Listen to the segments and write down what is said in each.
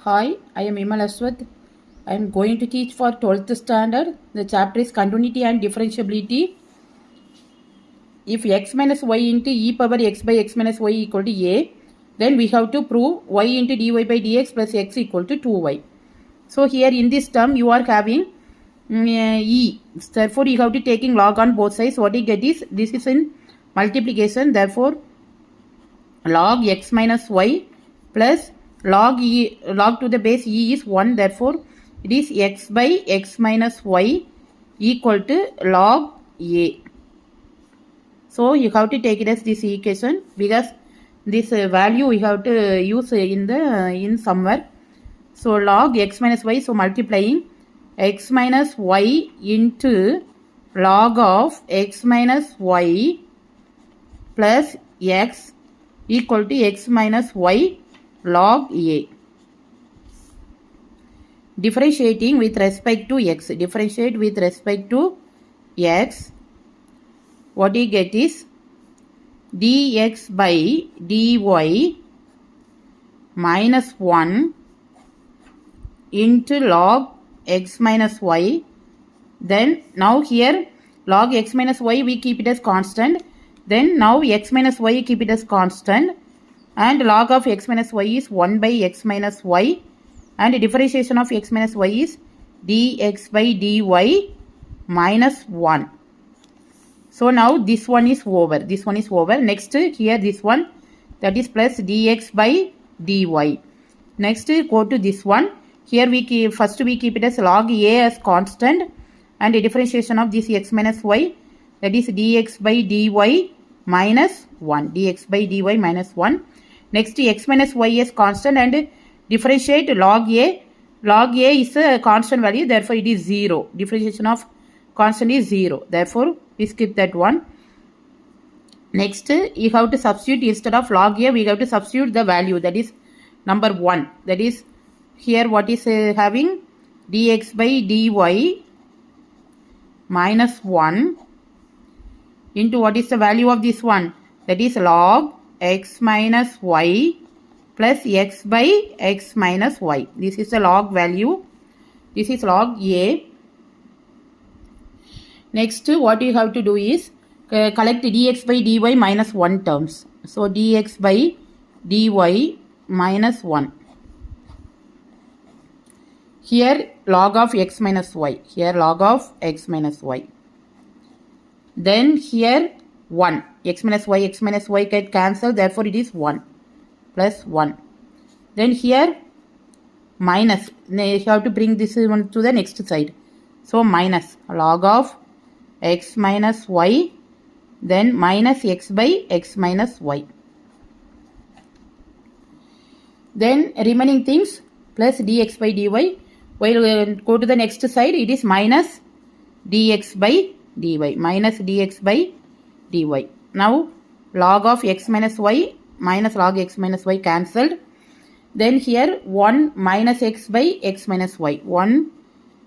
Hi, I am Imal Aswath. I am going to teach for 12th standard. The chapter is continuity and differentiability. If x minus y into e power x by x minus y equal to a, then we have to prove y into dy by dx plus x equal to 2y. So here in this term you are having e. Therefore you have to taking log on both sides. What you get is, this is in multiplication. Therefore log x minus y plus log to the base e is 1. Therefore it is x by x minus y equal to log a. So you have to take it as this equation, because this value we have to use in somewhere. So log x minus y, so multiplying x minus y into log of x minus y plus x equal to x minus y log a. Differentiating with respect to x. Differentiate with respect to x. What you get is dx by dy minus 1 into log x minus y. Then now here log x minus y we keep it as constant. Then now x minus y keep it as constant. And log of x minus y is 1 by x minus y. And differentiation of x minus y is dx by dy minus 1. So now this one is over. This one is over. Next here this one, that is plus dx by dy. Next go to this one. Here we keep, first we keep it as log a as constant, and the differentiation of this x minus y, that is dx by dy minus 1. Dx by dy minus 1. Next x minus y is constant and differentiate log a. Log a is a constant value, therefore it is 0. Differentiation of constant is 0. Therefore we skip that one. Next you have to substitute, instead of log a we have to substitute the value, that is number 1. That is here what is having dx by dy minus 1 into what is the value of this one, that is log x minus y plus x by x minus y. This is the log value. This is log a. Next what you have to do is collect dx by dy minus 1 terms. So dx by dy minus 1. Here log of x minus y. Here log of x minus y. Then here 1. X minus y get cancelled. Therefore it is 1 plus 1. Then here minus. You have to bring this one to the next side. So minus log of x minus y, then minus x by x minus y. Then remaining things plus dx by dy. While go to the next side, it is minus dx by dy. Minus dx by dy. Now log of x minus y minus log x minus y cancelled. Then here 1 minus x by x minus y. 1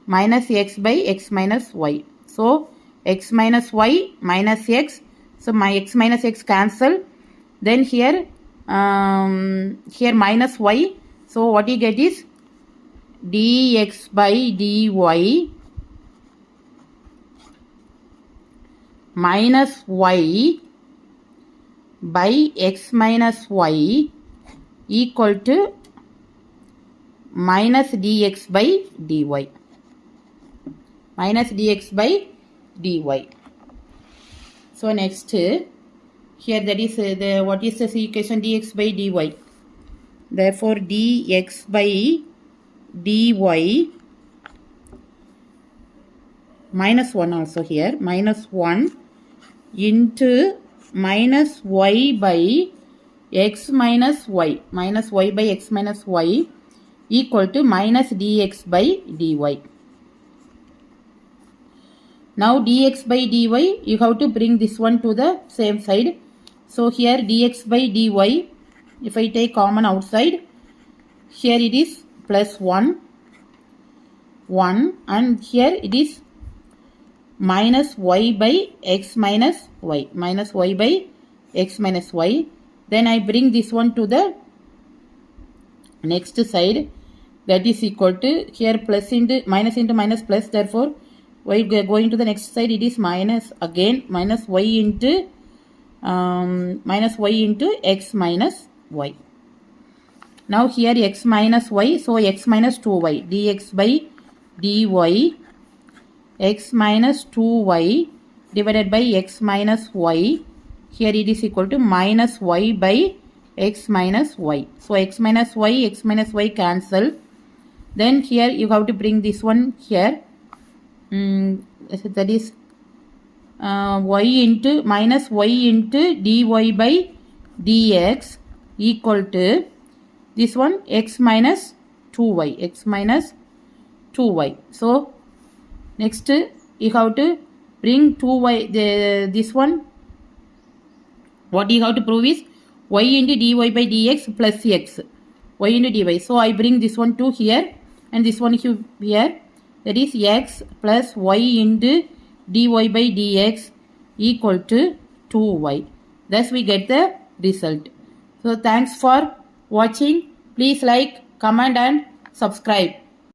minus x by x minus y. So x minus y minus x. So my x minus x cancel. Then here here minus y. So what you get is dx by dy minus y by x minus y equal to minus dx by dy. Minus dx by dy. So next here, that is what is the equation, dx by dy. Therefore dx by dy minus 1 also here, minus 1 into minus y by x minus y. Minus y by x minus y equal to minus dx by dy. Now dx by dy, you have to bring this one to the same side. So here dx by dy, if I take common outside, here it is plus 1, and here it is minus y by x minus y. Minus y by x minus y. Then I bring this one to the next side. that is equal to here plus into minus plus, therefore while going to the next side it is minus again minus y into x minus y. Now here x minus y, so x minus 2y dx by dy x minus 2y divided by x minus y, here it is equal to minus y by x minus y. So x minus y cancel. Then here you have to bring this one here. That is y into minus y into dy by dx equal to this one x minus 2y. So next you have to bring 2y, this one what you have to prove is y into dy by dx plus x, y into dy. So I bring this one to here and this one here, that is x plus y into dy by dx equal to 2y. Thus we get the result. So thanks for watching. Please like, comment and subscribe.